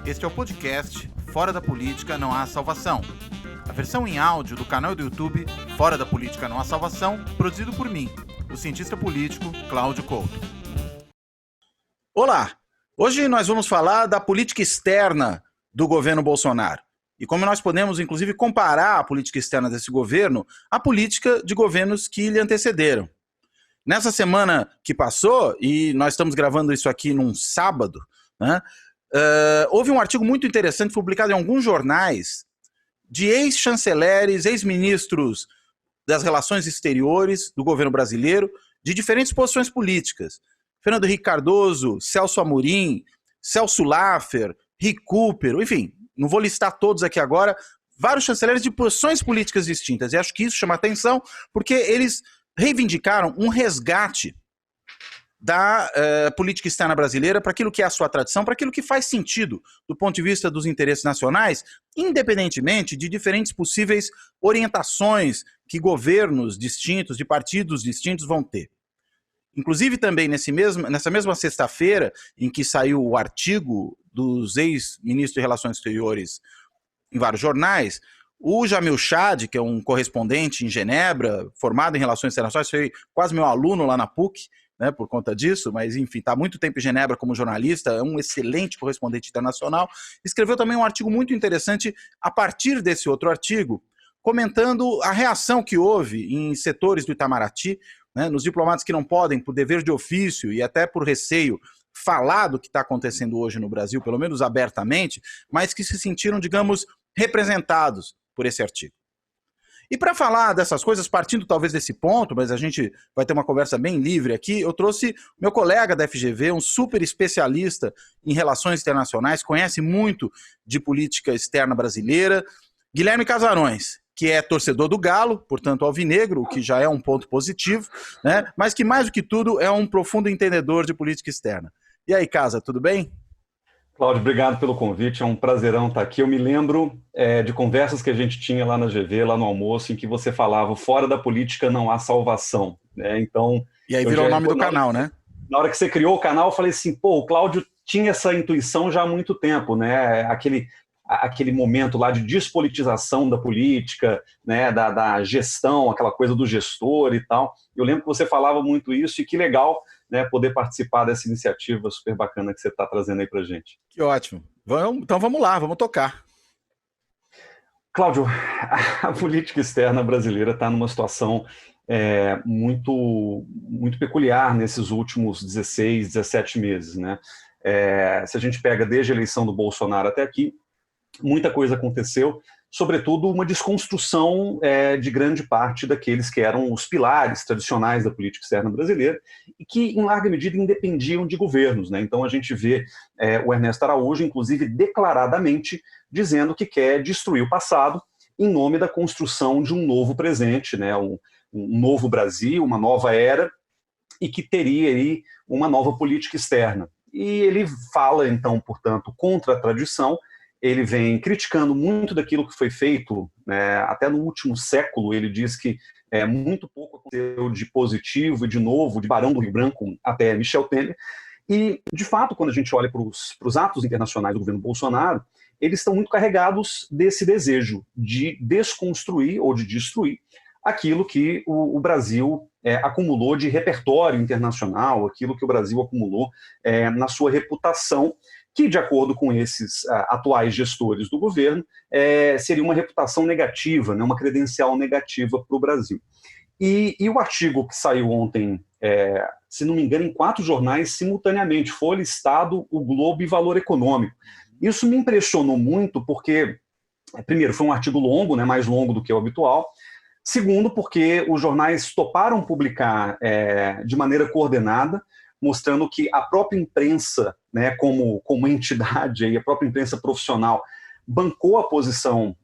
Este é o podcast Fora da Política Não Há Salvação. A versão em áudio do canal do YouTube Fora da Política Não Há Salvação, produzido por mim, o cientista político Cláudio Couto. Olá! Hoje nós vamos falar da política externa do governo Bolsonaro. E como nós podemos, inclusive, comparar a política externa desse governo à política de governos que lhe antecederam. Nessa semana que passou, e nós estamos gravando isso aqui num sábado, né, houve um artigo muito interessante publicado em alguns jornais de ex-chanceleres, ex-ministros das relações exteriores do governo brasileiro, de diferentes posições políticas. Fernando Henrique Cardoso, Celso Amorim, Celso Laffer, Rick Cooper, enfim, não vou listar todos aqui agora, vários chanceleres de posições políticas distintas. E acho que isso chama atenção porque eles reivindicaram um resgate da política externa brasileira para aquilo que é a sua tradição, para aquilo que faz sentido do ponto de vista dos interesses nacionais, independentemente de diferentes possíveis orientações que governos distintos, de partidos distintos vão ter. Inclusive também nessa mesma sexta-feira em que saiu o artigo dos ex-ministros de Relações Exteriores em vários jornais, o Jamil Chad, que é um correspondente em Genebra, formado em Relações Internacionais, foi quase meu aluno lá na PUC, né, por conta disso, mas enfim, está há muito tempo em Genebra como jornalista, é um excelente correspondente internacional, escreveu também um artigo muito interessante a partir desse outro artigo, comentando a reação que houve em setores do Itamaraty, né, nos diplomatas que não podem, por dever de ofício e até por receio, falar do que está acontecendo hoje no Brasil, pelo menos abertamente, mas que se sentiram, digamos, representados por esse artigo. E para falar dessas coisas, partindo talvez desse ponto, mas a gente vai ter uma conversa bem livre aqui, eu trouxe meu colega da FGV, um super especialista em relações internacionais, conhece muito de política externa brasileira, Guilherme Casarões, que é torcedor do Galo, portanto alvinegro, o que já é um ponto positivo, né? Mas que mais do que tudo é um profundo entendedor de política externa. E aí, Casa, tudo bem? Cláudio, obrigado pelo convite, é um prazerão estar aqui. Eu me lembro de conversas que a gente tinha lá na GV, lá no almoço, em que você falava, fora da política não há salvação, né? Então, e aí virou o nome do canal, né? Na hora que você criou o canal, eu falei assim, pô, o Cláudio tinha essa intuição já há muito tempo, né? Aquele momento lá de despolitização da política, né? Da gestão, aquela coisa do gestor e tal. Eu lembro que você falava muito isso e que legal, né, poder participar dessa iniciativa super bacana que você está trazendo aí para a gente. Que ótimo. Então vamos lá, vamos tocar. Cláudio, a política externa brasileira está numa situação muito, muito peculiar nesses últimos 16, 17 meses, né? Se a gente pega desde a eleição do Bolsonaro até aqui, muita coisa aconteceu, sobretudo uma desconstrução de grande parte daqueles que eram os pilares tradicionais da política externa brasileira e que, em larga medida, independiam de governos, né? Então, a gente vê o Ernesto Araújo, inclusive, declaradamente dizendo que quer destruir o passado em nome da construção de um novo presente, né? Um novo Brasil, uma nova era, e que teria aí uma nova política externa. E ele fala, então, portanto, contra a tradição. Ele vem criticando muito daquilo que foi feito, né, até no último século. Ele diz que muito pouco aconteceu de positivo e de novo, de Barão do Rio Branco até Michel Temer. E, de fato, quando a gente olha para os atos internacionais do governo Bolsonaro, eles estão muito carregados desse desejo de desconstruir ou de destruir aquilo que o Brasil acumulou de repertório internacional, aquilo que o Brasil acumulou na sua reputação, que, de acordo com esses atuais gestores do governo, seria uma reputação negativa, né, uma credencial negativa para o Brasil. E o artigo que saiu ontem, se não me engano, em 4 jornais simultaneamente, Folha, Estado, O Globo e Valor Econômico. Isso me impressionou muito porque, primeiro, foi um artigo longo, né, mais longo do que o habitual. Segundo, porque os jornais toparam publicar de maneira coordenada, mostrando que a própria imprensa, né, como entidade, aí, a própria imprensa profissional, bancou a posição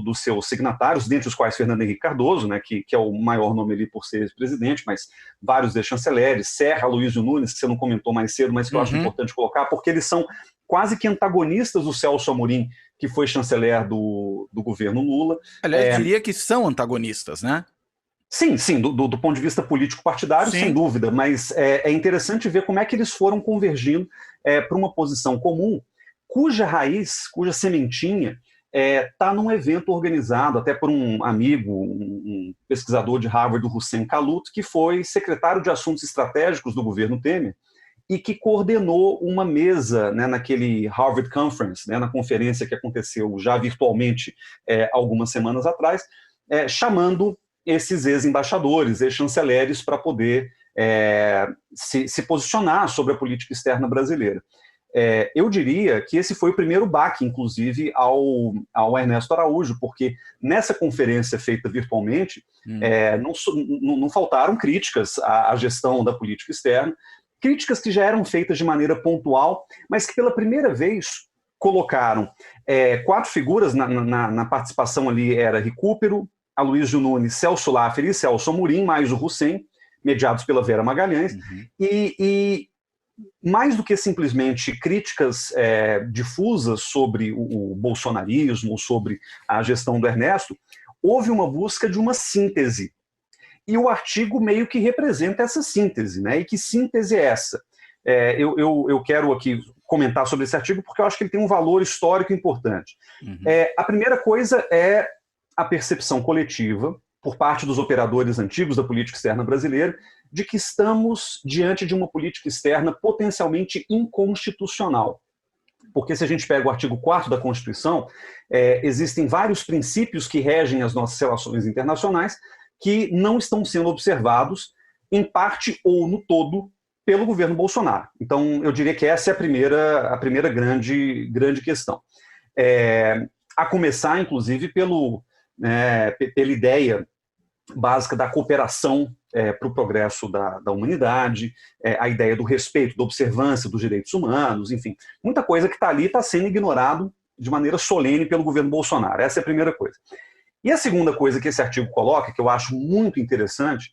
dos seus signatários, dentre os quais Fernando Henrique Cardoso, né, que é o maior nome ali por ser presidente, mas vários ex-chanceleres, Serra, Luizio Nunes, que você não comentou mais cedo, mas que eu acho importante colocar, porque eles são quase que antagonistas do Celso Amorim, que foi chanceler do governo Lula. Aliás, eu diria que são antagonistas, né? Sim, do ponto de vista político-partidário, sem dúvida, mas é interessante ver como é que eles foram convergindo para uma posição comum, cuja raiz, cuja sementinha, está num evento organizado até por um amigo, um pesquisador de Harvard, o Hussein Kalut, que foi secretário de Assuntos Estratégicos do governo Temer e que coordenou uma mesa, né, naquele Harvard Conference, né, na conferência que aconteceu já virtualmente algumas semanas atrás, chamando esses ex-embaixadores, ex-chanceleres, para poder se posicionar sobre a política externa brasileira. Eu diria que esse foi o primeiro baque, inclusive, ao Ernesto Araújo, porque nessa conferência feita virtualmente, não faltaram críticas à gestão da política externa, críticas que já eram feitas de maneira pontual, mas que pela primeira vez colocaram 4 figuras na participação ali, era Recupero, Aloysio Nunes, Celso Laffer e Celso Amorim, mais o Hussein, mediados pela Vera Magalhães, e mais do que simplesmente críticas difusas sobre o bolsonarismo, sobre a gestão do Ernesto, houve uma busca de uma síntese. E o artigo meio que representa essa síntese, né? E que síntese é essa? Eu quero aqui comentar sobre esse artigo porque eu acho que ele tem um valor histórico importante. A primeira coisa é a percepção coletiva, por parte dos operadores antigos da política externa brasileira, de que estamos diante de uma política externa potencialmente inconstitucional. Porque se a gente pega o artigo 4º da Constituição, existem vários princípios que regem as nossas relações internacionais que não estão sendo observados, em parte ou no todo, pelo governo Bolsonaro. Então, eu diria que essa é a primeira grande questão. A começar, inclusive, pela ideia básica da cooperação para o progresso da humanidade, a ideia do respeito, da observância dos direitos humanos, enfim, muita coisa que está ali está sendo ignorado de maneira solene pelo governo Bolsonaro. Essa é a primeira coisa. E a segunda coisa que esse artigo coloca, que eu acho muito interessante,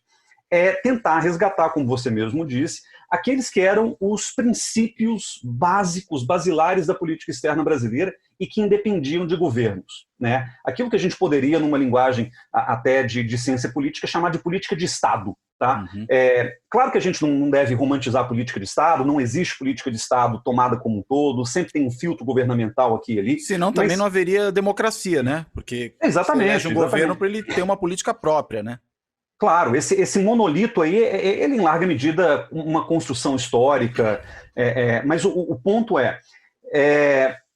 é tentar resgatar, como você mesmo disse, aqueles que eram os princípios básicos, basilares da política externa brasileira e que independiam de governos, né? Aquilo que a gente poderia, numa linguagem até de ciência política, chamar de política de Estado. Tá? Claro que a gente não deve romantizar a política de Estado, não existe política de Estado tomada como um todo, sempre tem um filtro governamental aqui e ali. Senão também não haveria democracia, né? Porque exatamente, um governo para ele ter uma política própria, né? Claro, esse monolito aí, ele em larga medida uma construção histórica, mas o ponto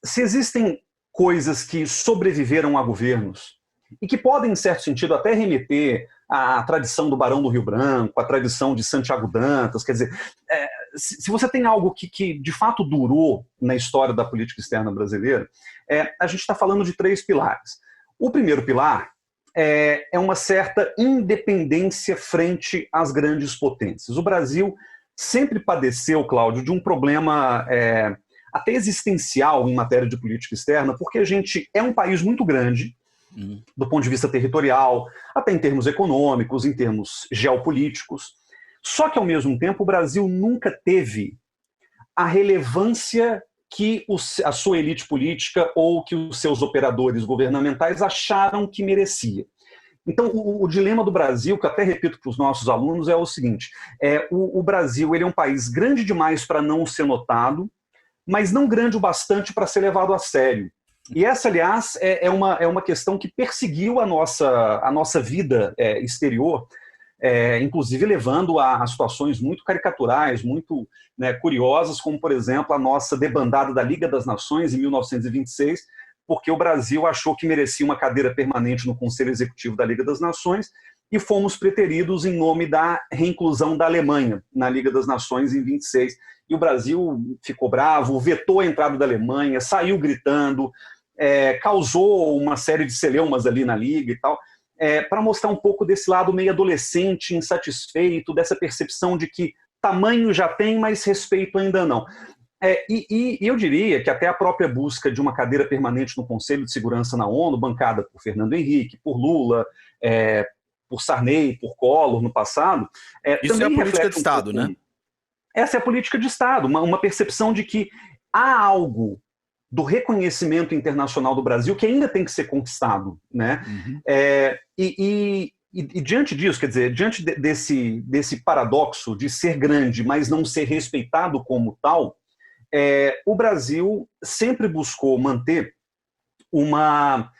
se existem coisas que sobreviveram a governos e que podem, em certo sentido, até remeter à tradição do Barão do Rio Branco, à tradição de Santiago Dantas, quer dizer, se você tem algo que de fato durou na história da política externa brasileira, a gente está falando de 3 pilares. O primeiro pilar é uma certa independência frente às grandes potências. O Brasil sempre padeceu, Cláudio, de um problema até existencial em matéria de política externa, porque a gente é um país muito grande, do ponto de vista territorial, até em termos econômicos, em termos geopolíticos. Só que, ao mesmo tempo, o Brasil nunca teve a relevância que a sua elite política ou que os seus operadores governamentais acharam que merecia. Então, o dilema do Brasil, que eu até repito para os nossos alunos, é o seguinte: o Brasil ele é um país grande demais para não ser notado, mas não grande o bastante para ser levado a sério. E essa, aliás, é uma questão que perseguiu a nossa vida exterior, inclusive levando a situações muito caricaturais, muito curiosas, como, por exemplo, a nossa debandada da Liga das Nações em 1926, porque o Brasil achou que merecia uma cadeira permanente no Conselho Executivo da Liga das Nações e fomos preteridos em nome da reinclusão da Alemanha na Liga das Nações em 26. E o Brasil ficou bravo, vetou a entrada da Alemanha, saiu gritando, causou uma série de celeumas ali na Liga e tal, para mostrar um pouco desse lado meio adolescente, insatisfeito, dessa percepção de que tamanho já tem, mas respeito ainda não. E eu diria que até a própria busca de uma cadeira permanente no Conselho de Segurança na ONU, bancada por Fernando Henrique, por Lula, por Sarney, por Collor no passado... Isso também é a política de Estado, né? Essa é a política de Estado, uma percepção de que há algo do reconhecimento internacional do Brasil que ainda tem que ser conquistado, né? E diante disso, quer dizer, diante desse paradoxo de ser grande, mas não ser respeitado como tal, o Brasil sempre buscou manter uma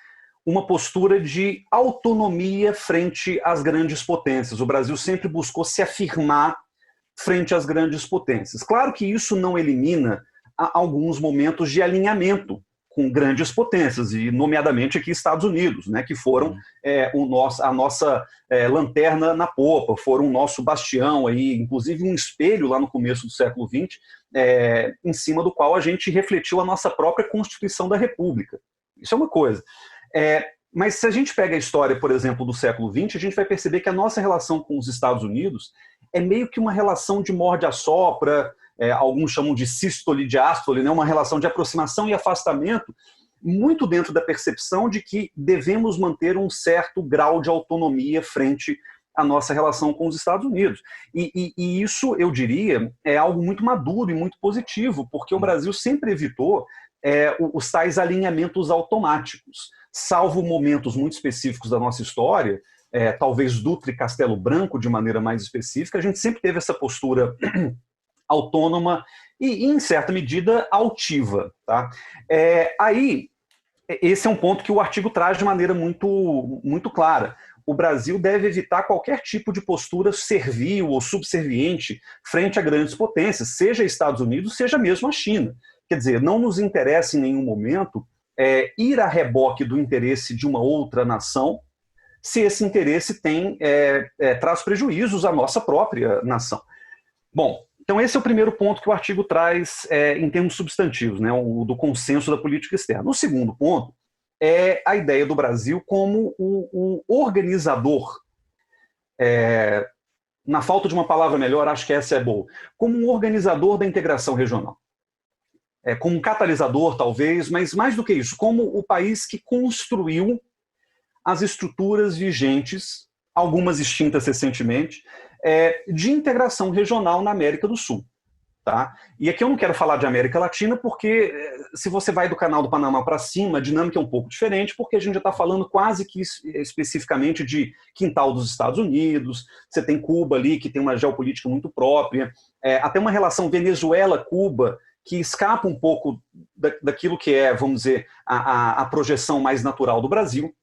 postura de autonomia frente às grandes potências. O Brasil sempre buscou se afirmar frente às grandes potências. Claro que isso não elimina alguns momentos de alinhamento com grandes potências, e nomeadamente aqui Estados Unidos, né, que foram a nossa lanterna na popa, foram o nosso bastião, aí, inclusive um espelho lá no começo do século XX, em cima do qual a gente refletiu a nossa própria Constituição da República. Isso é uma coisa. Mas se a gente pega a história, por exemplo, do século XX, a gente vai perceber que a nossa relação com os Estados Unidos é meio que uma relação de morde-a-sopra, alguns chamam de sístole e diástole, né? Uma relação de aproximação e afastamento, muito dentro da percepção de que devemos manter um certo grau de autonomia frente à nossa relação com os Estados Unidos. E isso, eu diria, é algo muito maduro e muito positivo, porque o Brasil sempre evitou os tais alinhamentos automáticos, salvo momentos muito específicos da nossa história, talvez Dutra e Castelo Branco de maneira mais específica, a gente sempre teve essa postura autônoma e, em certa medida, altiva. Tá? Aí, esse é um ponto que o artigo traz de maneira muito, muito clara. O Brasil deve evitar qualquer tipo de postura servil ou subserviente frente a grandes potências, seja Estados Unidos, seja mesmo a China. Quer dizer, não nos interessa em nenhum momento ir a reboque do interesse de uma outra nação, se esse interesse traz prejuízos à nossa própria nação. Bom, então esse é o primeiro ponto que o artigo traz em termos substantivos, né, do consenso da política externa. O segundo ponto é a ideia do Brasil como o organizador, na falta de uma palavra melhor, acho que essa é boa, como um organizador da integração regional. Como um catalisador, talvez, mas mais do que isso, como o país que construiu as estruturas vigentes, algumas extintas recentemente, de integração regional na América do Sul. Tá? E aqui eu não quero falar de América Latina, porque se você vai do Canal do Panamá para cima, a dinâmica é um pouco diferente, porque a gente já está falando quase que especificamente de quintal dos Estados Unidos, você tem Cuba ali, que tem uma geopolítica muito própria, até uma relação Venezuela-Cuba, que escapa um pouco daquilo que vamos dizer, a projeção mais natural do Brasil.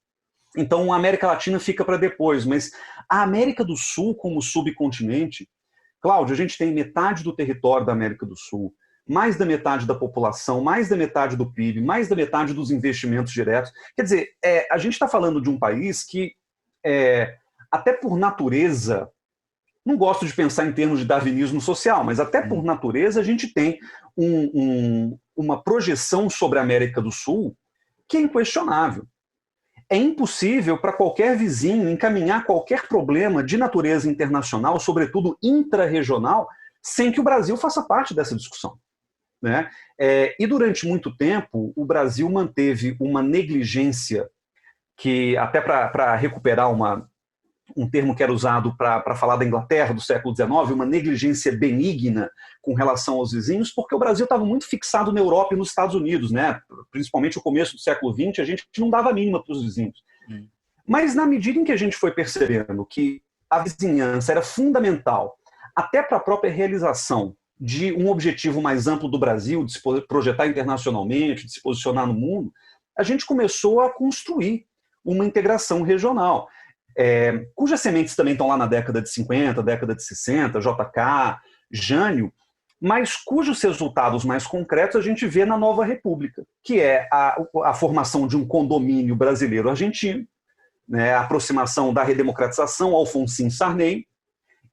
Então a América Latina fica para depois, mas a América do Sul como subcontinente, Cláudio, a gente tem metade do território da América do Sul, mais da metade da população, mais da metade do PIB, mais da metade dos investimentos diretos. Quer dizer, a gente está falando de um país que, até por natureza, não gosto de pensar em termos de darwinismo social, mas até por natureza a gente tem uma projeção sobre a América do Sul que é inquestionável. É impossível para qualquer vizinho encaminhar qualquer problema de natureza internacional, sobretudo intrarregional, sem que o Brasil faça parte dessa discussão. Né? E durante muito tempo, o Brasil manteve uma negligência que, até para recuperar um termo que era usado para falar da Inglaterra do século XIX, uma negligência benigna com relação aos vizinhos, porque o Brasil estava muito fixado na Europa e nos Estados Unidos, né? Principalmente no começo do século XX, a gente não dava a mínima para os vizinhos. Mas na medida em que a gente foi percebendo que a vizinhança era fundamental até para a própria realização de um objetivo mais amplo do Brasil, de se projetar internacionalmente, de se posicionar no mundo, a gente começou a construir uma integração regional. Cujas sementes também estão lá na década de 50, década de 60, JK, Jânio, mas cujos resultados mais concretos a gente vê na Nova República, que é a formação de um condomínio brasileiro-argentino, né, a aproximação da redemocratização, Alfonsín Sarney,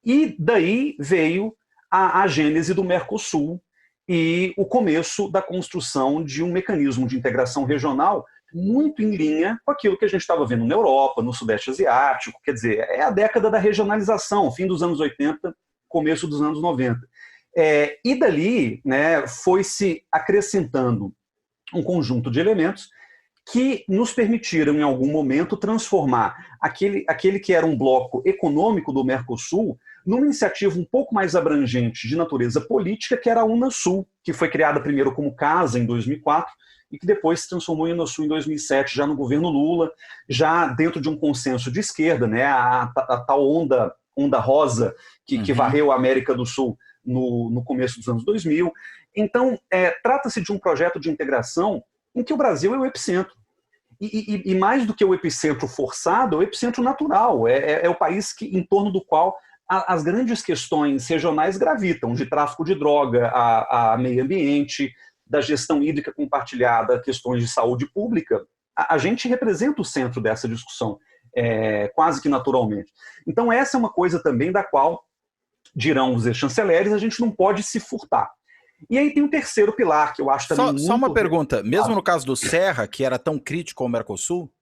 e daí veio a gênese do Mercosul e o começo da construção de um mecanismo de integração regional muito em linha com aquilo que a gente estava vendo na Europa, no Sudeste Asiático, quer dizer, é a década da regionalização, fim dos anos 80, começo dos anos 90. E dali, né, foi se acrescentando um conjunto de elementos que nos permitiram, em algum momento, transformar aquele que era um bloco econômico do Mercosul numa iniciativa um pouco mais abrangente de natureza política, que era a Unasul, que foi criada primeiro como CASA em 2004, e que depois se transformou em Unasul em 2007, já no governo Lula, já dentro de um consenso de esquerda, né, a tal onda rosa que varreu a América do Sul no começo dos anos 2000. Então, trata-se de um projeto de integração em que o Brasil é o epicentro. E mais do que o epicentro forçado, é o epicentro natural. É o país em torno do qual as grandes questões regionais gravitam, de tráfico de droga, a meio ambiente, da gestão hídrica compartilhada, questões de saúde pública. A gente representa o centro dessa discussão, quase que naturalmente. Então, essa é uma coisa também da qual, dirão os ex-chanceleres, a gente não pode se furtar. E aí tem um terceiro pilar, que eu acho também muito... Só uma pergunta, mesmo no caso do Serra, que era tão crítico ao Mercosul?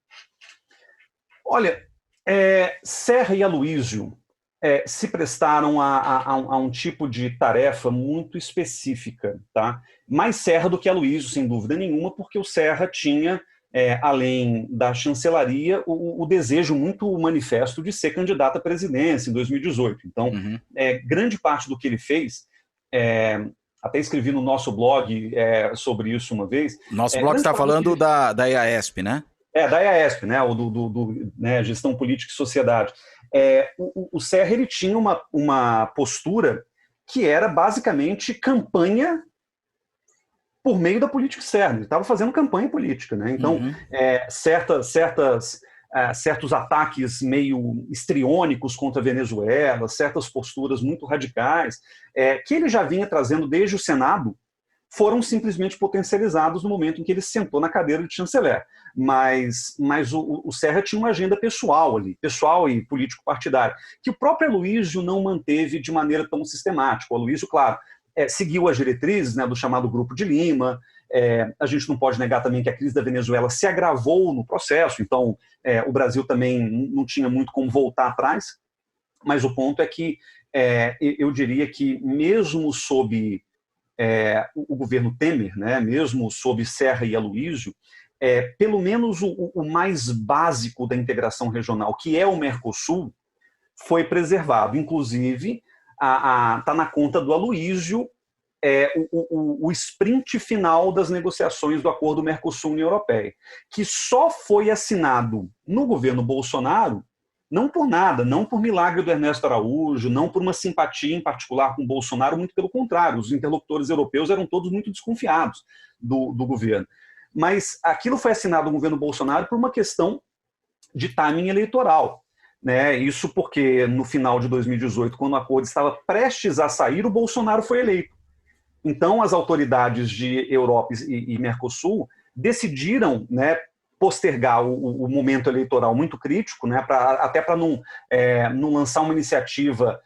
Olha, Serra e Aloysio se prestaram a um tipo de tarefa muito específica, tá? Mais Serra do que Aloysio, sem dúvida nenhuma, porque o Serra tinha, além da chancelaria, o desejo muito manifesto de ser candidato à presidência em 2018. Então, grande parte do que ele fez... até escrevi no nosso blog sobre isso uma vez. Nosso blog está falando da EASP, né? Da EASP, né? O né, Gestão Política e Sociedade. O Serra ele tinha uma postura que era basicamente campanha por meio da política externa. Ele estava fazendo campanha política, né? Então, certos ataques meio histriônicos contra a Venezuela, certas posturas muito radicais, que ele já vinha trazendo desde o Senado, foram simplesmente potencializados no momento em que ele sentou na cadeira de chanceler. Mas o Serra tinha uma agenda pessoal ali, pessoal e político-partidária, que o próprio Aloysio não manteve de maneira tão sistemática. O Aloysio, claro, seguiu as diretrizes, né, do chamado Grupo de Lima. A gente não pode negar também que a crise da Venezuela se agravou no processo, então o Brasil também não tinha muito como voltar atrás, mas o ponto é que eu diria que mesmo sob o governo Temer, né, mesmo sob Serra e Aloysio, pelo menos o mais básico da integração regional, que é o Mercosul, foi preservado. Inclusive, está na conta do Aloysio o sprint final das negociações do acordo Mercosul-União Europeia, que só foi assinado no governo Bolsonaro, não por nada, não por milagre do Ernesto Araújo, não por uma simpatia em particular com o Bolsonaro, muito pelo contrário, os interlocutores europeus eram todos muito desconfiados do governo. Mas aquilo foi assinado no governo Bolsonaro por uma questão de timing eleitoral. Né? Isso porque no final de 2018, quando o acordo estava prestes a sair, o Bolsonaro foi eleito. Então, as autoridades de Europa e Mercosul decidiram, né, postergar o momento eleitoral muito crítico, né, até para não lançar uma iniciativa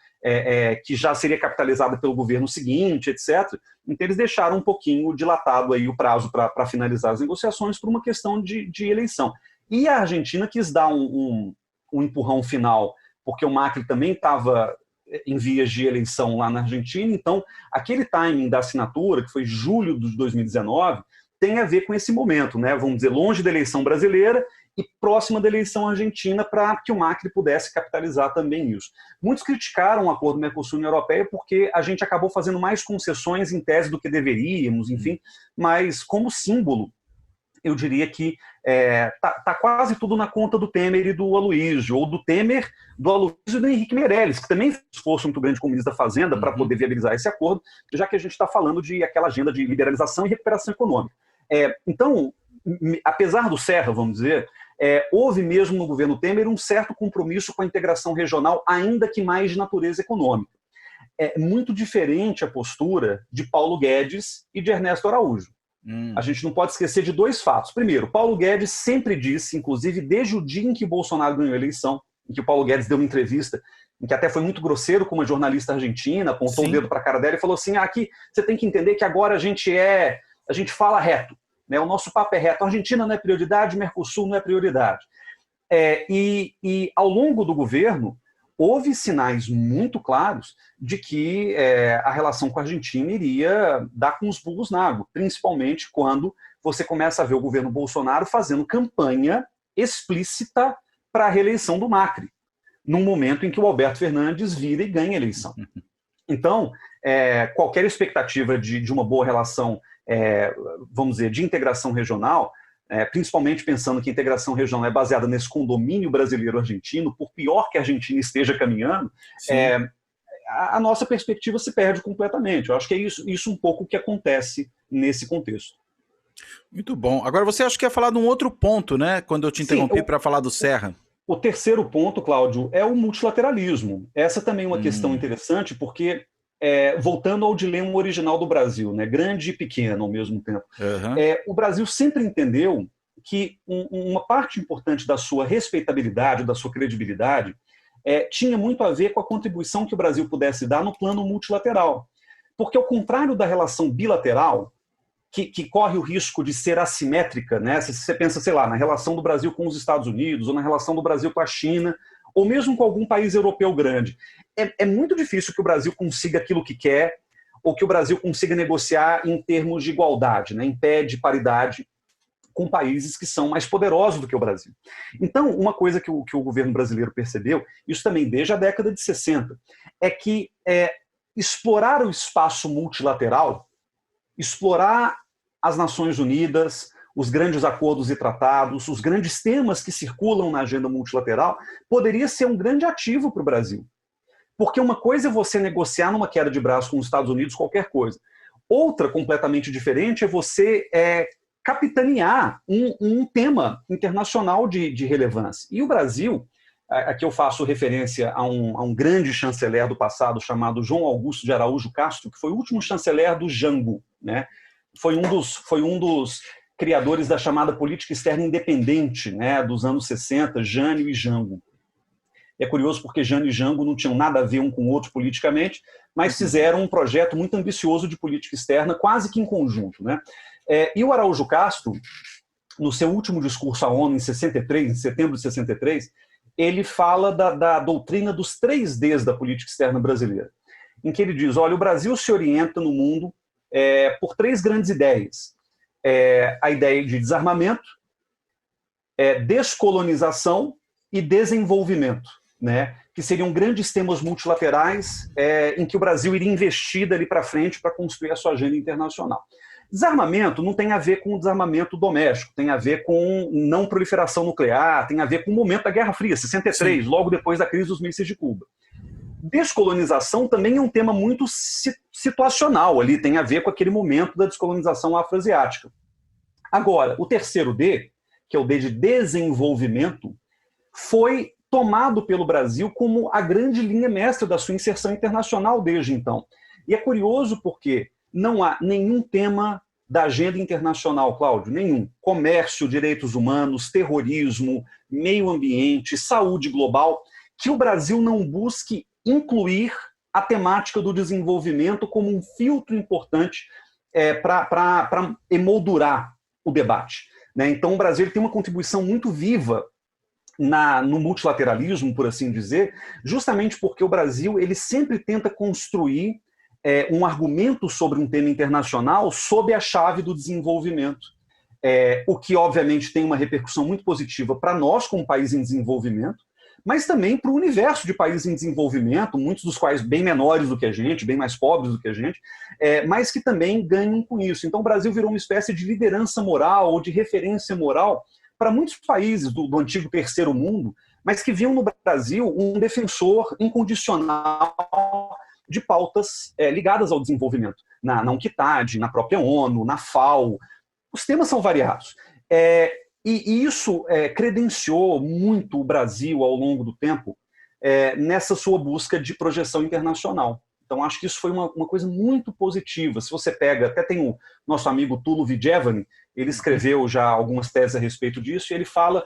que já seria capitalizada pelo governo seguinte, etc. Então, eles deixaram um pouquinho dilatado aí o prazo para finalizar as negociações por uma questão de eleição. E a Argentina quis dar um empurrão final, porque o Macri também estava em vias de eleição lá na Argentina, então aquele timing da assinatura, que foi julho de 2019, tem a ver com esse momento, né? Vamos dizer, longe da eleição brasileira e próxima da eleição argentina, para que o Macri pudesse capitalizar também isso. Muitos criticaram o acordo Mercosul-União Europeia porque a gente acabou fazendo mais concessões em tese do que deveríamos, enfim, mas como símbolo, eu diria que tá quase tudo na conta do Temer e do Aloysio, ou do Temer, do Aloysio e do Henrique Meirelles, que também fez um esforço muito grande como ministro da Fazenda para poder viabilizar esse acordo, já que a gente está falando de aquela agenda de liberalização e recuperação econômica. Então, apesar do Serra, vamos dizer, houve mesmo no governo Temer um certo compromisso com a integração regional, ainda que mais de natureza econômica. É muito diferente a postura de Paulo Guedes e de Ernesto Araújo. A gente não pode esquecer de dois fatos. Primeiro, Paulo Guedes sempre disse, inclusive desde o dia em que Bolsonaro ganhou a eleição, em que o Paulo Guedes deu uma entrevista, em que até foi muito grosseiro com uma jornalista argentina, apontou o dedo para a cara dela e falou assim, aqui você tem que entender que agora a gente fala reto, né? O nosso papo é reto. A Argentina não é prioridade, Mercosul não é prioridade. E ao longo do governo, houve sinais muito claros de que a relação com a Argentina iria dar com os burros na água, principalmente quando você começa a ver o governo Bolsonaro fazendo campanha explícita para a reeleição do Macri, num momento em que o Alberto Fernandes vira e ganha a eleição. Então, qualquer expectativa de uma boa relação, vamos dizer, de integração regional, principalmente pensando que a integração regional é baseada nesse condomínio brasileiro-argentino, por pior que a Argentina esteja caminhando, a nossa perspectiva se perde completamente. Eu acho que é isso um pouco que acontece nesse contexto. Muito bom. Agora você acha que ia falar de um outro ponto, né? Quando eu te interrompi para falar do Serra. O terceiro ponto, Cláudio, é o multilateralismo. Essa também é uma questão interessante, porque, voltando ao dilema original do Brasil, né, grande e pequeno ao mesmo tempo, o Brasil sempre entendeu que uma parte importante da sua respeitabilidade, da sua credibilidade, tinha muito a ver com a contribuição que o Brasil pudesse dar no plano multilateral. Porque, ao contrário da relação bilateral, que corre o risco de ser assimétrica, né? Se você pensa, sei lá, na relação do Brasil com os Estados Unidos, ou na relação do Brasil com a China, ou mesmo com algum país europeu grande, é muito difícil que o Brasil consiga aquilo que quer, ou que o Brasil consiga negociar em termos de igualdade, né? Em pé de paridade com países que são mais poderosos do que o Brasil. Então, uma coisa que o governo brasileiro percebeu, isso também desde a década de 60, é que explorar o espaço multilateral, explorar as Nações Unidas, os grandes acordos e tratados, os grandes temas que circulam na agenda multilateral, poderia ser um grande ativo para o Brasil. Porque uma coisa é você negociar numa queda de braço com os Estados Unidos qualquer coisa. Outra, completamente diferente, é você capitanear um tema internacional de relevância. E o Brasil, aqui eu faço referência a um grande chanceler do passado chamado João Augusto de Araújo Castro, que foi o último chanceler do Jango, né? Foi um dos criadores da chamada política externa independente, né, dos anos 60, Jânio e Jango. É curioso porque Jânio e Jango não tinham nada a ver um com o outro politicamente, mas fizeram um projeto muito ambicioso de política externa, quase que em conjunto, né? E o Araújo Castro, no seu último discurso à ONU em 63, em setembro de 63, ele fala da doutrina dos 3 Ds da política externa brasileira, em que ele diz, olha, o Brasil se orienta no mundo por 3 grandes ideias. A ideia de desarmamento, descolonização e desenvolvimento, né? Que seriam grandes temas multilaterais em que o Brasil iria investir dali para frente para construir a sua agenda internacional. Desarmamento não tem a ver com o desarmamento doméstico, tem a ver com não proliferação nuclear, tem a ver com o momento da Guerra Fria, 63, Sim. Logo depois da crise dos mísseis de Cuba. Descolonização também é um tema muito situacional, ali tem a ver com aquele momento da descolonização afroasiática. Agora, o terceiro D, que é o D de desenvolvimento, foi tomado pelo Brasil como a grande linha mestra da sua inserção internacional desde então. E é curioso porque não há nenhum tema da agenda internacional, Cláudio, nenhum. Comércio, direitos humanos, terrorismo, meio ambiente, saúde global, que o Brasil não busque incluir a temática do desenvolvimento como um filtro importante para emoldurar o debate, né? Então o Brasil tem uma contribuição muito viva no multilateralismo, por assim dizer, justamente porque o Brasil ele sempre tenta construir um argumento sobre um tema internacional sob a chave do desenvolvimento. O que, obviamente, tem uma repercussão muito positiva para nós, como país em desenvolvimento, mas também para o universo de países em desenvolvimento, muitos dos quais bem menores do que a gente, bem mais pobres do que a gente, mas que também ganham com isso. Então, o Brasil virou uma espécie de liderança moral ou de referência moral para muitos países do antigo terceiro mundo, mas que viam no Brasil um defensor incondicional de pautas ligadas ao desenvolvimento, na UNCTAD, na própria ONU, na FAO. Os temas são variados. E isso credenciou muito o Brasil ao longo do tempo nessa sua busca de projeção internacional. Então, acho que isso foi uma coisa muito positiva. Se você pega, até tem o nosso amigo Tulo Vidjevani, ele escreveu já algumas teses a respeito disso, e ele fala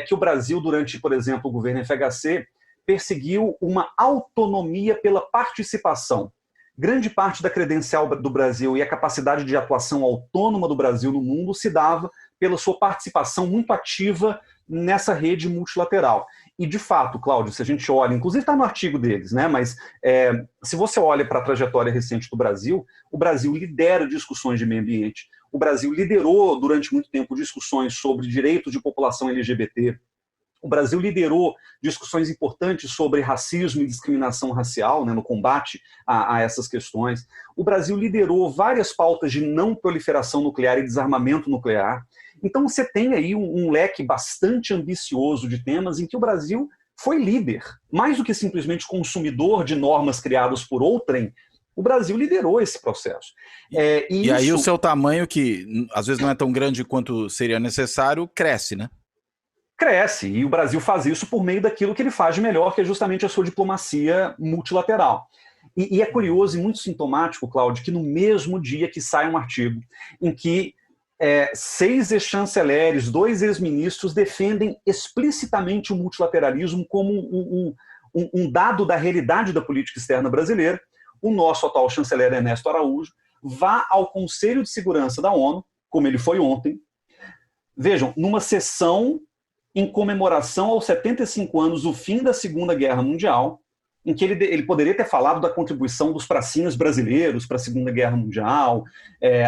que o Brasil, durante, por exemplo, o governo FHC, perseguiu uma autonomia pela participação. Grande parte da credencial do Brasil e a capacidade de atuação autônoma do Brasil no mundo se dava pela sua participação muito ativa nessa rede multilateral. E, de fato, Cláudio, se a gente olha, inclusive está no artigo deles, né? Mas se você olha para a trajetória recente do Brasil, o Brasil lidera discussões de meio ambiente. O Brasil liderou, durante muito tempo, discussões sobre direitos de população LGBT. O Brasil liderou discussões importantes sobre racismo e discriminação racial, né, no combate a essas questões. O Brasil liderou várias pautas de não proliferação nuclear e desarmamento nuclear. Então você tem aí um leque bastante ambicioso de temas em que o Brasil foi líder. Mais do que simplesmente consumidor de normas criadas por outrem, o Brasil liderou esse processo. E aí o seu tamanho, que às vezes não é tão grande quanto seria necessário, cresce, né? Cresce, e o Brasil faz isso por meio daquilo que ele faz de melhor, que é justamente a sua diplomacia multilateral. E é curioso e muito sintomático, Cláudio, que no mesmo dia que sai um artigo em que 6 ex-chanceleres, 2 ex-ministros defendem explicitamente o multilateralismo como um dado da realidade da política externa brasileira, o nosso atual chanceler Ernesto Araújo vá ao Conselho de Segurança da ONU, como ele foi ontem, vejam, numa sessão em comemoração aos 75 anos do fim da Segunda Guerra Mundial, em que ele poderia ter falado da contribuição dos pracinhas brasileiros para a Segunda Guerra Mundial,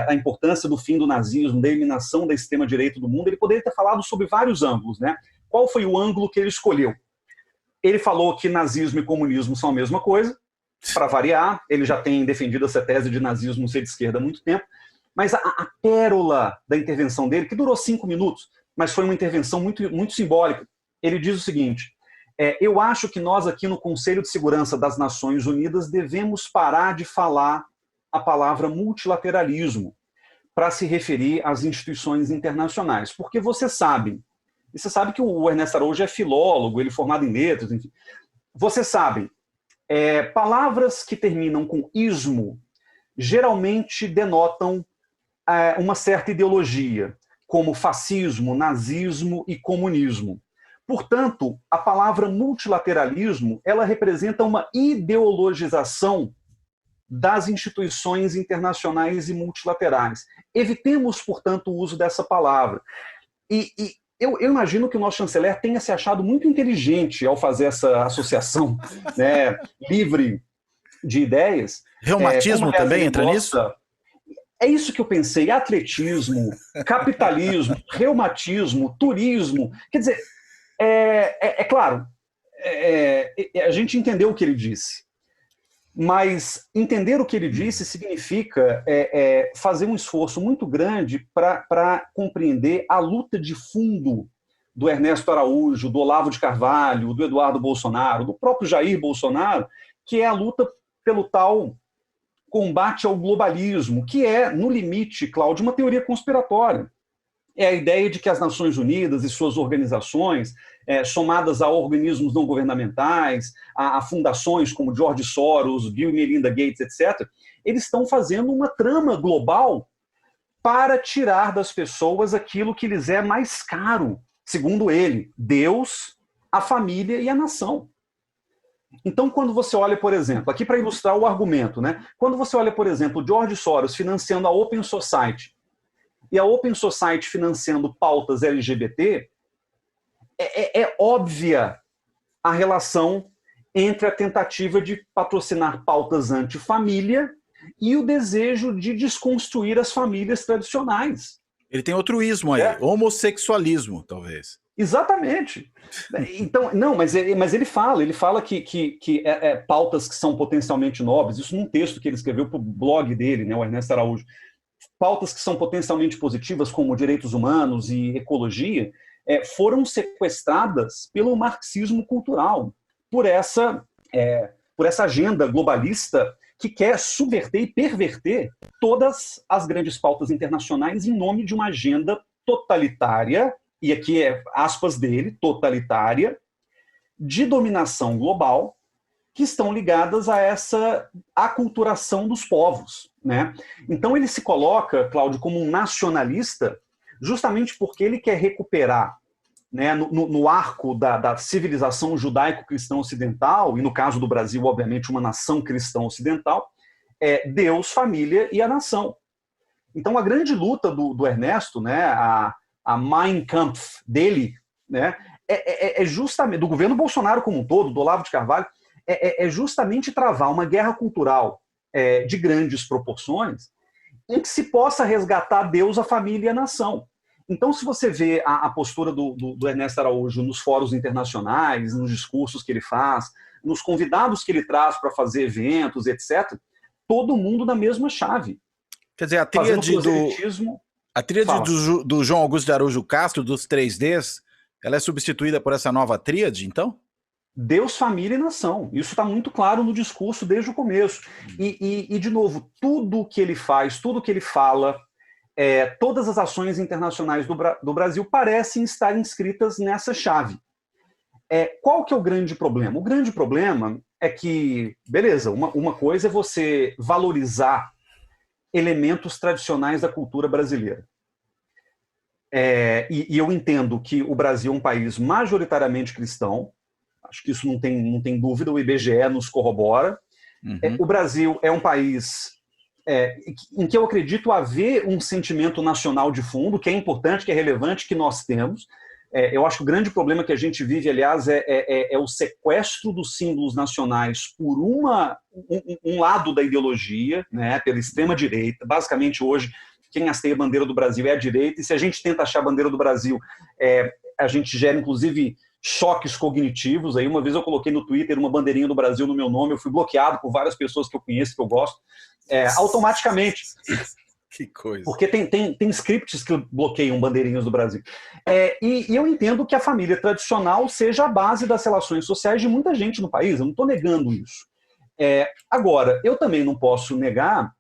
a importância do fim do nazismo, da eliminação da extrema-direita do mundo. Ele poderia ter falado sobre vários ângulos, né? Qual foi o ângulo que ele escolheu? Ele falou que nazismo e comunismo são a mesma coisa, para variar. Ele já tem defendido essa tese de nazismo ser de esquerda há muito tempo, mas a pérola da intervenção dele, que durou 5 minutos, mas foi uma intervenção muito, muito simbólica. Ele diz o seguinte: eu acho que nós aqui no Conselho de Segurança das Nações Unidas devemos parar de falar a palavra multilateralismo para se referir às instituições internacionais. Porque você sabe que o Ernesto Araújo é filólogo, ele é formado em letras, enfim. Você sabe, palavras que terminam com ismo geralmente denotam uma certa ideologia, como fascismo, nazismo e comunismo. Portanto, a palavra multilateralismo, ela representa uma ideologização das instituições internacionais e multilaterais. Evitemos, portanto, o uso dessa palavra. E eu imagino que o nosso chanceler tenha se achado muito inteligente ao fazer essa associação, né, livre de ideias. Reumatismo também entra nisso? É isso que eu pensei: atletismo, capitalismo, reumatismo, turismo. Quer dizer, claro, a gente entendeu o que ele disse, mas entender o que ele disse significa fazer um esforço muito grande para compreender a luta de fundo do Ernesto Araújo, do Olavo de Carvalho, do Eduardo Bolsonaro, do próprio Jair Bolsonaro, que é a luta pelo tal combate ao globalismo, que é, no limite, Cláudio, uma teoria conspiratória. É a ideia de que as Nações Unidas e suas organizações, somadas a organismos não governamentais, a fundações como George Soros, Bill e Melinda Gates, etc., eles estão fazendo uma trama global para tirar das pessoas aquilo que lhes é mais caro, segundo ele: Deus, a família e a nação. Então, quando você olha, por exemplo, aqui para ilustrar o argumento, né? Quando você olha, por exemplo, George Soros financiando a Open Society e a Open Society financiando pautas LGBT, é óbvia a relação entre a tentativa de patrocinar pautas anti-família e o desejo de desconstruir as famílias tradicionais. Ele tem outro ismo aí, homossexualismo, talvez. Exatamente. Então, não, mas ele fala que pautas que são potencialmente nobres, isso num texto que ele escreveu para o blog dele, né, o Ernesto Araújo, pautas que são potencialmente positivas, como direitos humanos e ecologia, foram sequestradas pelo marxismo cultural, por essa agenda globalista que quer subverter e perverter todas as grandes pautas internacionais em nome de uma agenda totalitária, e aqui aspas dele, totalitária, de dominação global, que estão ligadas a essa aculturação dos povos, né? Então ele se coloca, Cláudio, como um nacionalista, justamente porque ele quer recuperar, né, no arco da civilização judaico-cristã ocidental, e no caso do Brasil, obviamente, uma nação cristã ocidental, Deus, família e a nação. Então a grande luta do Ernesto, né, a Mein Kampf dele, né, justamente, do governo Bolsonaro como um todo, do Olavo de Carvalho, é justamente travar uma guerra cultural de grandes proporções em que se possa resgatar Deus, a família e a nação. Então, se você vê a postura do Ernesto Araújo nos fóruns internacionais, nos discursos que ele faz, nos convidados que ele traz para fazer eventos, etc., todo mundo na mesma chave. Quer dizer, a tríade do João Augusto de Araújo Castro, dos 3Ds, ela é substituída por essa nova tríade, então? Deus, família e nação. Isso está muito claro no discurso desde o começo. E, de novo, tudo que ele faz, tudo que ele fala, todas as ações internacionais do Brasil parecem estar inscritas nessa chave. Qual que é o grande problema? O grande problema é que, beleza, uma coisa é você valorizar elementos tradicionais da cultura brasileira. E eu entendo que o Brasil é um país majoritariamente cristão, acho que isso não tem dúvida, o IBGE nos corrobora. O Brasil é um país em que eu acredito haver um sentimento nacional de fundo, que é importante, que é relevante, que nós temos. Eu acho que o grande problema que a gente vive, aliás, é o sequestro dos símbolos nacionais por um lado da ideologia, né, pela extrema-direita. Basicamente, hoje, quem hasteia a bandeira do Brasil é a direita, e se a gente tenta achar a bandeira do Brasil, a gente gera, inclusive, choques cognitivos. Aí, uma vez eu coloquei no Twitter uma bandeirinha do Brasil no meu nome, eu fui bloqueado por várias pessoas que eu conheço, que eu gosto, automaticamente. Que coisa. Porque tem scripts que bloqueiam bandeirinhas do Brasil. E eu entendo que a família tradicional seja a base das relações sociais de muita gente no país, eu não estou negando isso. Agora, eu também não posso negar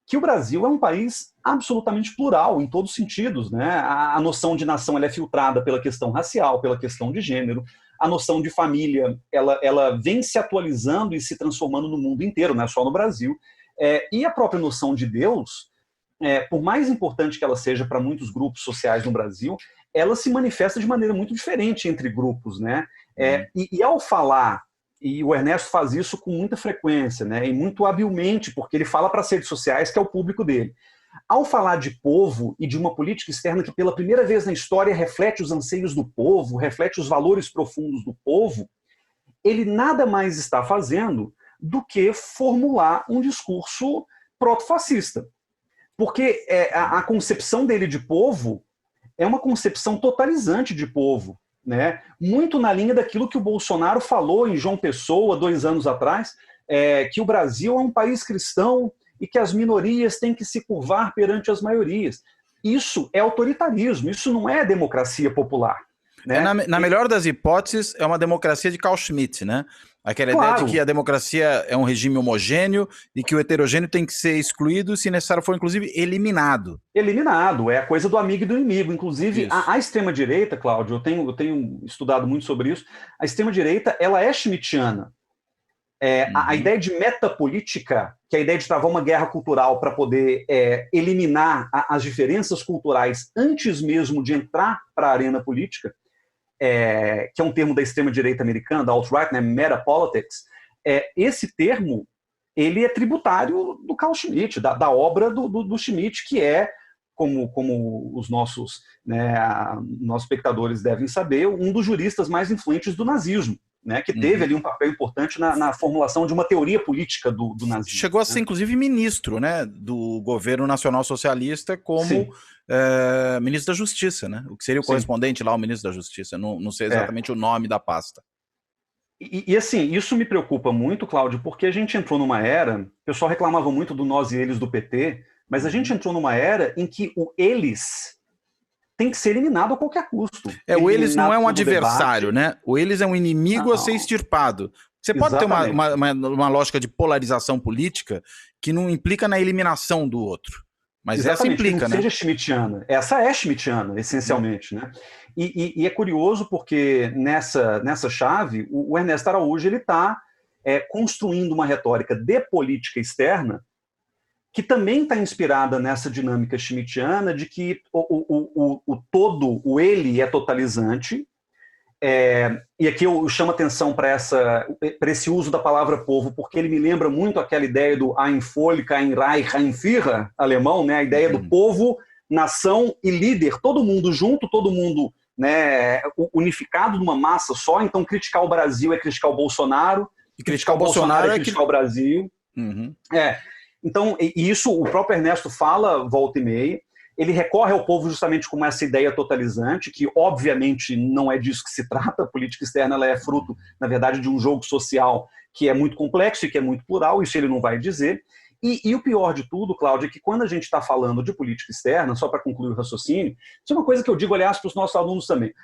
que o Brasil é um país absolutamente plural, em todos os sentidos, né? A noção de nação ela é filtrada pela questão racial, pela questão de gênero, a noção de família ela vem se atualizando e se transformando no mundo inteiro, não é só no Brasil. E a própria noção de Deus, por mais importante que ela seja para muitos grupos sociais no Brasil, ela se manifesta de maneira muito diferente entre grupos, né? E ao falar, e o Ernesto faz isso com muita frequência, né? E muito habilmente, porque ele fala para as redes sociais, que é o público dele. Ao falar de povo e de uma política externa que pela primeira vez na história reflete os anseios do povo, reflete os valores profundos do povo, ele nada mais está fazendo do que formular um discurso proto-fascista. Porque a concepção dele de povo é uma concepção totalizante de povo, né? Muito na linha daquilo que o Bolsonaro falou em João Pessoa 2 anos atrás, que o Brasil é um país cristão e que as minorias têm que se curvar perante as maiorias. Isso é autoritarismo, isso não é democracia popular. Né? Na melhor das hipóteses, é uma democracia de Carl Schmitt, né? Aquela ideia de que a democracia é um regime homogêneo e que o heterogêneo tem que ser excluído, se necessário for, inclusive, eliminado. Eliminado, é a coisa do amigo e do inimigo. Inclusive, a extrema-direita, Cláudio, eu tenho estudado muito sobre isso, a extrema-direita, ela é schmittiana. A ideia de metapolítica, que é a ideia de travar uma guerra cultural para poder eliminar as diferenças culturais antes mesmo de entrar para a arena política, que é um termo da extrema-direita americana, da alt-right, né, metapolitics, esse termo ele é tributário do Carl Schmitt, da obra do Schmitt, que como os nossos espectadores devem saber, um dos juristas mais influentes do nazismo, né, que teve ali um papel importante na formulação de uma teoria política do nazismo. Chegou a ser, inclusive, ministro, né, do governo nacional socialista como ministro da Justiça, né? O que seria o correspondente lá ao ministro da Justiça. Não sei exatamente o nome da pasta. E assim, isso me preocupa muito, Cláudio, porque a gente entrou numa era, o pessoal reclamava muito do nós e eles do PT, mas a gente entrou numa era em que o eles tem que ser eliminado a qualquer custo. O eles não é um adversário, né? O eles é um inimigo a ser extirpado. Você pode ter uma lógica de polarização política que não implica na eliminação do outro. Mas essa implica, né? Seja schmittiana. Essa é schmittiana, essencialmente, né? E é curioso porque nessa chave, o Ernesto Araújo ele está construindo uma retórica de política externa que também está inspirada nessa dinâmica schmittiana de que o todo, o ele é totalizante, e aqui eu chamo atenção para esse uso da palavra povo, porque ele me lembra muito aquela ideia do Ein Volk, ein Reich, ein Führer, alemão, né? A ideia do povo, nação e líder, todo mundo junto, todo mundo, né, unificado numa massa só. Então criticar o Brasil é criticar o Bolsonaro, e criticar o Bolsonaro é criticar o Brasil. Então, isso o próprio Ernesto fala volta e meia. Ele recorre ao povo justamente com essa ideia totalizante, que obviamente não é disso que se trata. A política externa ela é fruto, na verdade, de um jogo social que é muito complexo e que é muito plural, isso ele não vai dizer. E o pior de tudo, Cláudio, é que quando a gente está falando de política externa, só para concluir o raciocínio, isso é uma coisa que eu digo, aliás, para os nossos alunos também.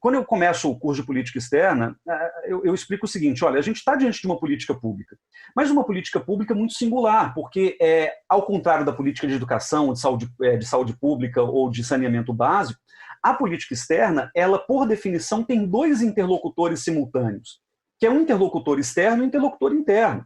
quando eu começo o curso de política externa, eu explico o seguinte: olha, a gente está diante de uma política pública, mas uma política pública muito singular, porque, ao contrário da política de educação, de saúde pública ou de saneamento básico, a política externa, ela, por definição, tem dois interlocutores simultâneos, que é um interlocutor externo e um interlocutor interno.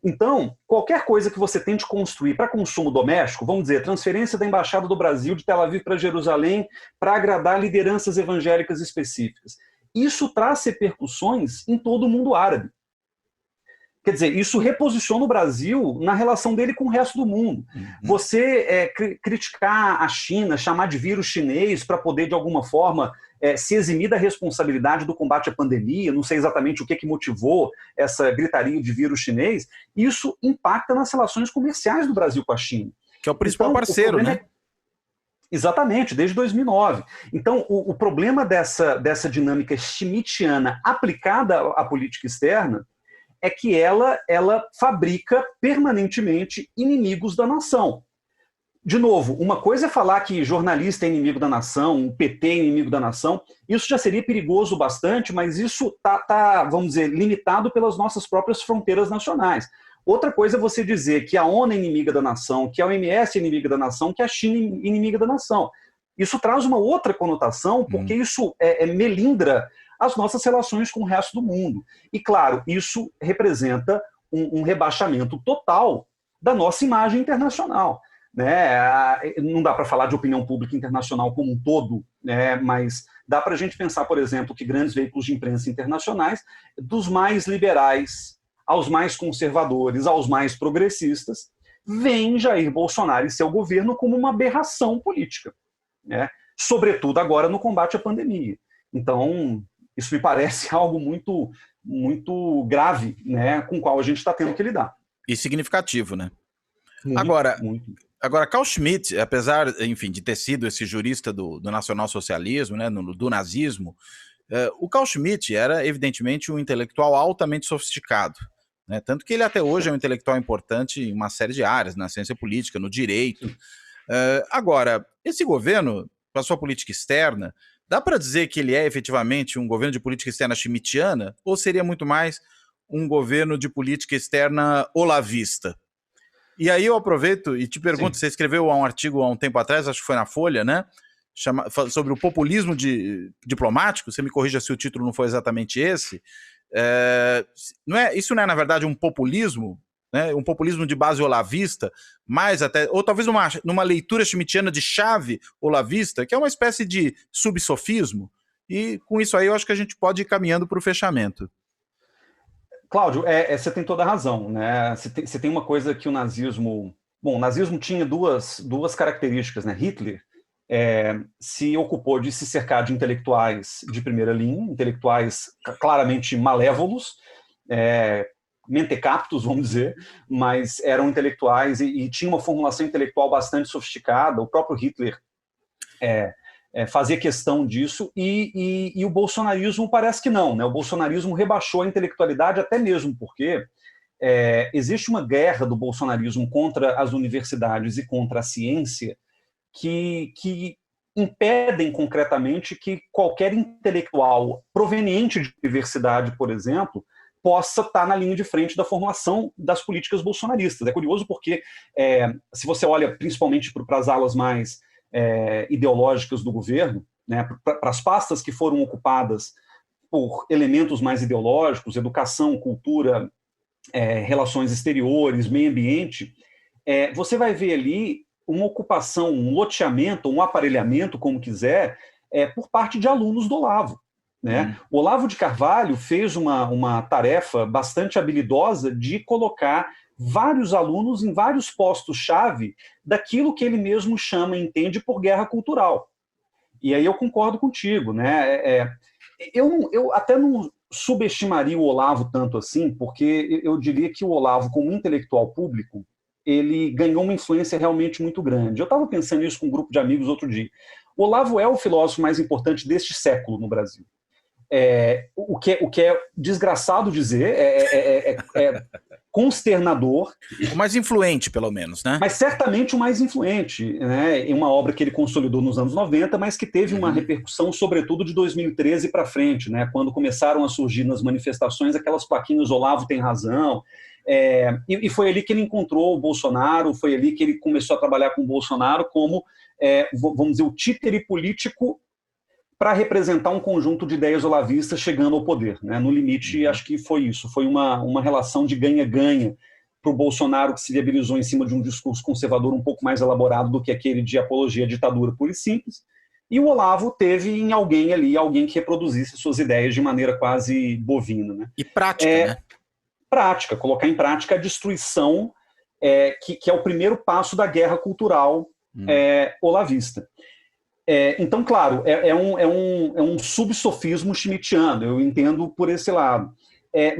Então, qualquer coisa que você tente construir para consumo doméstico, vamos dizer, transferência da Embaixada do Brasil de Tel Aviv para Jerusalém para agradar lideranças evangélicas específicas, isso traz repercussões em todo o mundo árabe. Quer dizer, isso reposiciona o Brasil na relação dele com o resto do mundo. Você criticar a China, chamar de vírus chinês para poder, de alguma forma, se eximir da responsabilidade do combate à pandemia, não sei exatamente o que motivou essa gritaria de vírus chinês, isso impacta nas relações comerciais do Brasil com a China. Que é o principal parceiro, né? Exatamente, desde 2009. Então, o problema dessa dinâmica schmittiana aplicada à política externa é que ela fabrica permanentemente inimigos da nação. De novo, uma coisa é falar que jornalista é inimigo da nação, o PT é inimigo da nação, isso já seria perigoso bastante, mas isso tá, vamos dizer, limitado pelas nossas próprias fronteiras nacionais. Outra coisa é você dizer que a ONU é inimiga da nação, que a OMS é inimiga da nação, que a China é inimiga da nação. Isso traz uma outra conotação, porque isso melindra as nossas relações com o resto do mundo. E, claro, isso representa um rebaixamento total da nossa imagem internacional. Né? Não dá para falar de opinião pública internacional como um todo, né? Mas dá para a gente pensar, por exemplo, que grandes veículos de imprensa internacionais, dos mais liberais aos mais conservadores, aos mais progressistas, veem Jair Bolsonaro e seu governo como uma aberração política, né? Sobretudo agora no combate à pandemia. Então, isso me parece algo muito, muito grave, né, com o qual a gente está tendo que lidar. E significativo, né? Muito, muito. Agora, Carl Schmitt, apesar, enfim, de ter sido esse jurista do nacionalsocialismo, né, do nazismo, o Carl Schmitt era, evidentemente, um intelectual altamente sofisticado, né, tanto que ele até hoje é um intelectual importante em uma série de áreas, na ciência política, no direito. Agora, esse governo, com a sua política externa, dá para dizer que ele é efetivamente um governo de política externa schmittiana, ou seria muito mais um governo de política externa olavista? E aí eu aproveito e te pergunto, Sim. Você escreveu um artigo há um tempo atrás, acho que foi na Folha, né? Sobre o populismo diplomático, você me corrija se o título não foi exatamente esse. Isso não é, na verdade, um populismo, né? Um populismo de base olavista, mais até, ou talvez numa leitura schmittiana de chave olavista, que é uma espécie de subsofismo, e com isso aí eu acho que a gente pode ir caminhando para o fechamento. Cláudio, você tem toda a razão, né? Você tem uma coisa que o nazismo... Bom, o nazismo tinha duas características, né? Hitler se ocupou de se cercar de intelectuais de primeira linha, intelectuais claramente malévolos, mentecaptos, vamos dizer, mas eram intelectuais e tinha uma formulação intelectual bastante sofisticada. O próprio Hitler fazia questão disso, e o bolsonarismo parece que não, né? O bolsonarismo rebaixou a intelectualidade, até mesmo porque existe uma guerra do bolsonarismo contra as universidades e contra a ciência que impedem concretamente que qualquer intelectual proveniente de universidade, por exemplo, possa estar na linha de frente da formulação das políticas bolsonaristas. É curioso porque, se você olha principalmente para as alas mais ideológicas do governo, né, para as pastas que foram ocupadas por elementos mais ideológicos, educação, cultura, relações exteriores, meio ambiente, você vai ver ali uma ocupação, um loteamento, um aparelhamento, como quiser, por parte de alunos do Olavo. Né? O Olavo de Carvalho fez uma tarefa bastante habilidosa de colocar vários alunos em vários postos-chave daquilo que ele mesmo chama e entende por guerra cultural. E aí eu concordo contigo. Né? Eu até não subestimaria o Olavo tanto assim, porque eu diria que o Olavo, como intelectual público, ele ganhou uma influência realmente muito grande. Eu estava pensando nisso com um grupo de amigos outro dia. O Olavo é o filósofo mais importante deste século no Brasil. O que é desgraçado dizer, é consternador. O mais influente, pelo menos, né? Mas certamente o mais influente, né? Em uma obra que ele consolidou nos anos 90, mas que teve uma repercussão, sobretudo, de 2013 para frente, né? Quando começaram a surgir nas manifestações aquelas plaquinhas "Olavo tem razão". E foi ali que ele encontrou o Bolsonaro, foi ali que ele começou a trabalhar com o Bolsonaro como, vamos dizer, o títere político para representar um conjunto de ideias olavistas chegando ao poder, né? No limite, acho que foi isso. Foi uma relação de ganha-ganha para o Bolsonaro, que se viabilizou em cima de um discurso conservador um pouco mais elaborado do que aquele de apologia à ditadura pura e simples. E o Olavo teve em alguém ali, alguém que reproduzisse suas ideias de maneira quase bovina, né? E prática, né? Prática, colocar em prática a destruição, que é o primeiro passo da guerra cultural olavista. Então, claro, é um subsofismo schmittiano, eu entendo por esse lado.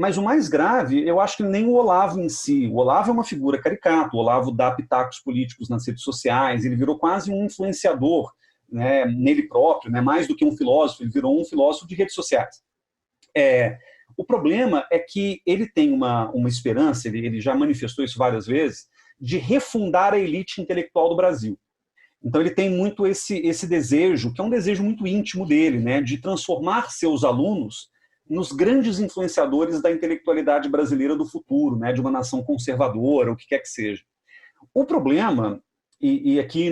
Mas o mais grave, eu acho que nem o Olavo em si. O Olavo é uma figura caricata, o Olavo dá pitacos políticos nas redes sociais, ele virou quase um influenciador, né, nele próprio, né, mais do que um filósofo, ele virou um filósofo de redes sociais. O problema é que ele tem uma esperança, ele já manifestou isso várias vezes, de refundar a elite intelectual do Brasil. Então ele tem muito esse desejo, que é um desejo muito íntimo dele, né, de transformar seus alunos nos grandes influenciadores da intelectualidade brasileira do futuro, né, de uma nação conservadora, o que quer que seja. O problema, e aqui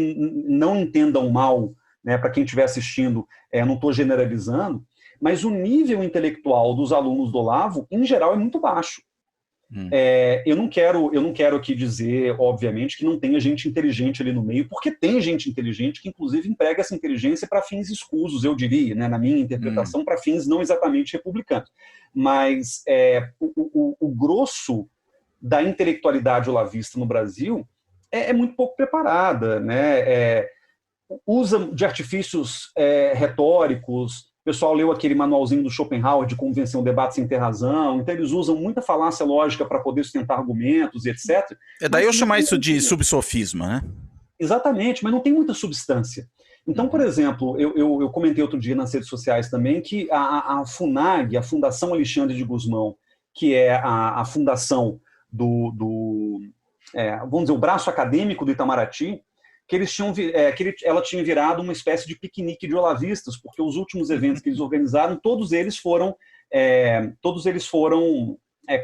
não entendam mal, né, para quem estiver assistindo, não estou generalizando, mas o nível intelectual dos alunos do Olavo, em geral, é muito baixo. Eu não quero aqui dizer, obviamente, que não tenha gente inteligente ali no meio, porque tem gente inteligente que, inclusive, emprega essa inteligência para fins escusos, eu diria, né, na minha interpretação, para fins não exatamente republicanos. Mas o grosso da intelectualidade olavista no Brasil é muito pouco preparada, né? Usa de artifícios retóricos. O pessoal leu aquele manualzinho do Schopenhauer de como vencer um debate sem ter razão, então eles usam muita falácia lógica para poder sustentar argumentos, etc. Daí eu chamar isso de subsofismo, né? Exatamente, mas não tem muita substância. Então, por exemplo, eu comentei outro dia nas redes sociais também que a FUNAG, a Fundação Alexandre de Gusmão, que é a fundação vamos dizer, o braço acadêmico do Itamaraty, que ela tinha virado uma espécie de piquenique de olavistas, porque os últimos eventos que eles organizaram, todos eles foram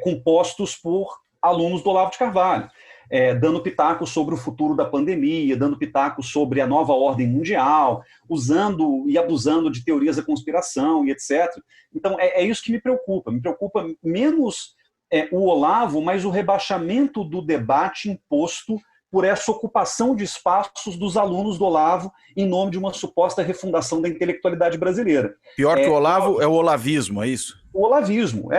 compostos por alunos do Olavo de Carvalho, dando pitaco sobre o futuro da pandemia, dando pitaco sobre a nova ordem mundial, usando e abusando de teorias da conspiração e etc. Então, é isso que me preocupa. Me preocupa menos o Olavo, mas o rebaixamento do debate imposto por essa ocupação de espaços dos alunos do Olavo em nome de uma suposta refundação da intelectualidade brasileira. Pior que o Olavo é o olavismo, é isso? O olavismo.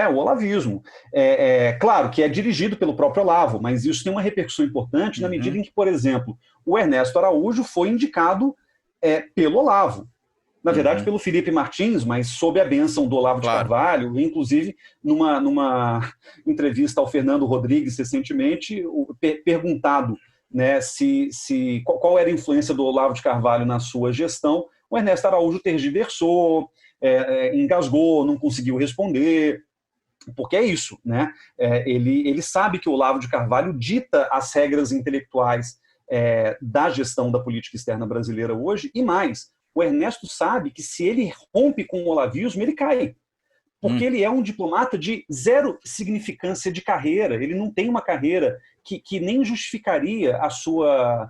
Claro que é dirigido pelo próprio Olavo, mas isso tem uma repercussão importante na medida em que, por exemplo, o Ernesto Araújo foi indicado pelo Olavo. Na verdade, pelo Felipe Martins, mas sob a bênção do Olavo de Carvalho, inclusive numa entrevista ao Fernando Rodrigues recentemente, perguntado, né, qual era a influência do Olavo de Carvalho na sua gestão, o Ernesto Araújo tergiversou, engasgou, não conseguiu responder, porque é isso, né? Ele sabe que o Olavo de Carvalho dita as regras intelectuais da gestão da política externa brasileira hoje, e mais, o Ernesto sabe que se ele rompe com o olavismo, ele cai. Porque ele é um diplomata de zero significância de carreira. Ele não tem uma carreira que nem justificaria a sua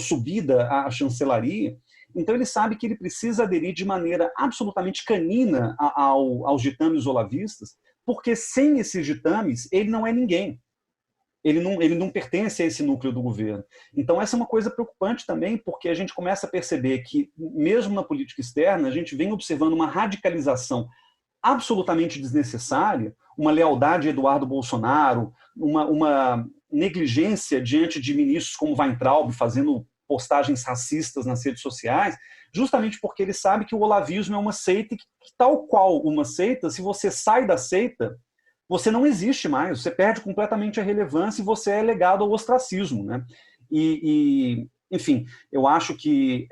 subida à chancelaria. Então ele sabe que ele precisa aderir de maneira absolutamente canina aos ditames olavistas, porque sem esses ditames ele não é ninguém. Ele não pertence a esse núcleo do governo. Então essa é uma coisa preocupante também, porque a gente começa a perceber que, mesmo na política externa, a gente vem observando uma radicalização absolutamente desnecessária, uma lealdade a Eduardo Bolsonaro, uma negligência diante de ministros como Weintraub, fazendo postagens racistas nas redes sociais, justamente porque ele sabe que o olavismo é uma seita que, tal qual uma seita, se você sai da seita, você não existe mais, você perde completamente a relevância e você é legado ao ostracismo, né? Enfim, eu acho que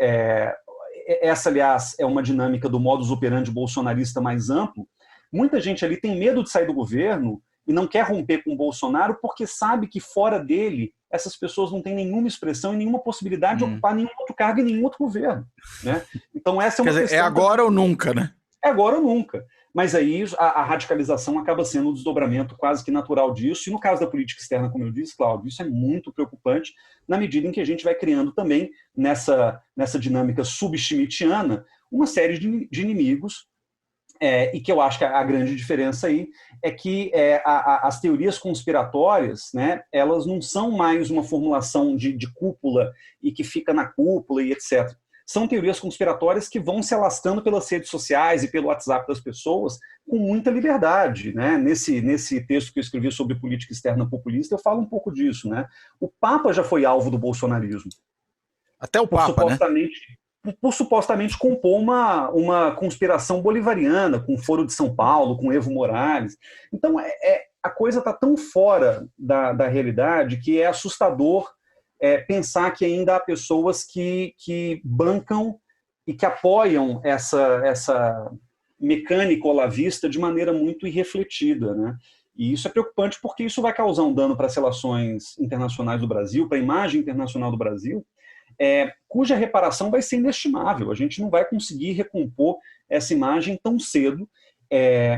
essa, aliás, é uma dinâmica do modus operandi bolsonarista mais amplo, muita gente ali tem medo de sair do governo e não quer romper com o Bolsonaro porque sabe que fora dele essas pessoas não têm nenhuma expressão e nenhuma possibilidade de ocupar nenhum outro cargo em nenhum outro governo, né? Então essa é uma questão... É agora ou nunca, né? É agora ou nunca. Mas aí a radicalização acaba sendo um desdobramento quase que natural disso. E no caso da política externa, como eu disse, Cláudio, isso é muito preocupante na medida em que a gente vai criando também, nessa dinâmica subschmittiana, uma série de inimigos. E que eu acho que a grande diferença aí é que as teorias conspiratórias, né, elas não são mais uma formulação de cúpula e que fica na cúpula e etc. São teorias conspiratórias que vão se alastrando pelas redes sociais e pelo WhatsApp das pessoas com muita liberdade, né? Nesse texto que eu escrevi sobre política externa populista, eu falo um pouco disso, né? O Papa já foi alvo do bolsonarismo. Até o Papa, por supostamente compor uma conspiração bolivariana com o Foro de São Paulo, com Evo Morales. Então, a coisa está tão fora da realidade que é assustador pensar que ainda há pessoas que bancam e que apoiam essa mecânica olavista de maneira muito irrefletida, né? E isso é preocupante porque isso vai causar um dano para as relações internacionais do Brasil, para a imagem internacional do Brasil, cuja reparação vai ser inestimável. A gente não vai conseguir recompor essa imagem tão cedo,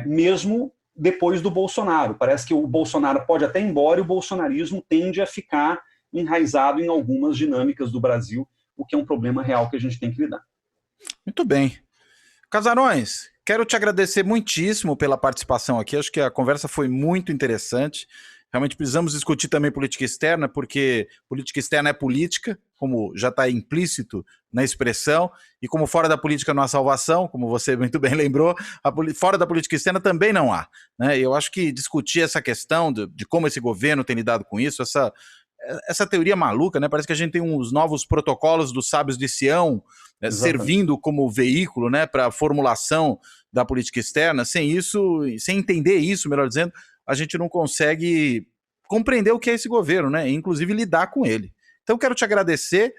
mesmo depois do Bolsonaro. Parece que o Bolsonaro pode até ir embora e o bolsonarismo tende a ficar enraizado em algumas dinâmicas do Brasil, o que é um problema real que a gente tem que lidar. Muito bem. Casarões, quero te agradecer muitíssimo pela participação aqui. Acho que a conversa foi muito interessante. Realmente precisamos discutir também política externa, porque política externa é política, como já está implícito na expressão, e como fora da política não há salvação, como você muito bem lembrou, fora da política externa também não há, né? Eu acho que discutir essa questão de como esse governo tem lidado com isso, essa teoria maluca, né? Parece que a gente tem uns novos protocolos dos sábios de Sião, né, servindo como veículo, né, para a formulação da política externa. Sem entender isso, melhor dizendo, a gente não consegue compreender o que é esse governo, né? Inclusive lidar com ele. Então quero te agradecer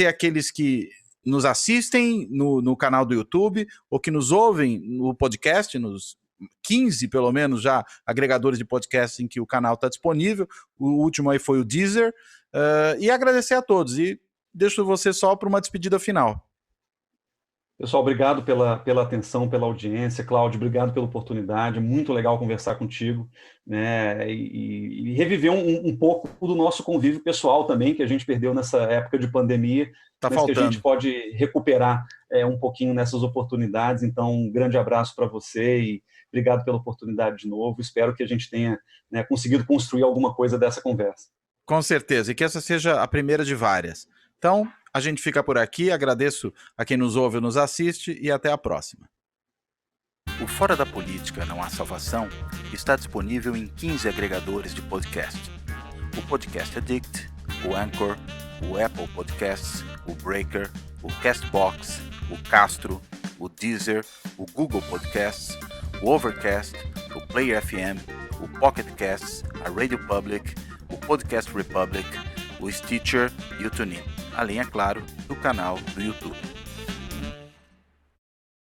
àqueles que nos assistem no canal do YouTube ou que nos ouvem no podcast, nos 15, pelo menos, já agregadores de podcast em que o canal está disponível. O último aí foi o Deezer. E agradecer a todos. E deixo você só para uma despedida final. Pessoal, obrigado pela atenção, pela audiência. Cláudio, obrigado pela oportunidade. Muito legal conversar contigo, né? E reviver um pouco do nosso convívio pessoal também, que a gente perdeu nessa época de pandemia. Tá mas faltando. Que a gente pode recuperar um pouquinho nessas oportunidades. Então, um grande abraço para você e obrigado pela oportunidade de novo. Espero que a gente tenha, né, conseguido construir alguma coisa dessa conversa. Com certeza, e que essa seja a primeira de várias. Então, a gente fica por aqui, agradeço a quem nos ouve e nos assiste e até a próxima. O Fora da Política Não Há Salvação está disponível em 15 agregadores de podcast. O Podcast Addict, o Anchor, o Apple Podcasts, o Breaker, o Castbox, o Castro, o Deezer, o Google Podcasts, o Overcast, o Player FM, o Pocket Casts, a Radio Public, o Podcast Republic, o Stitcher e o TuneIn, além, é claro, do canal do YouTube.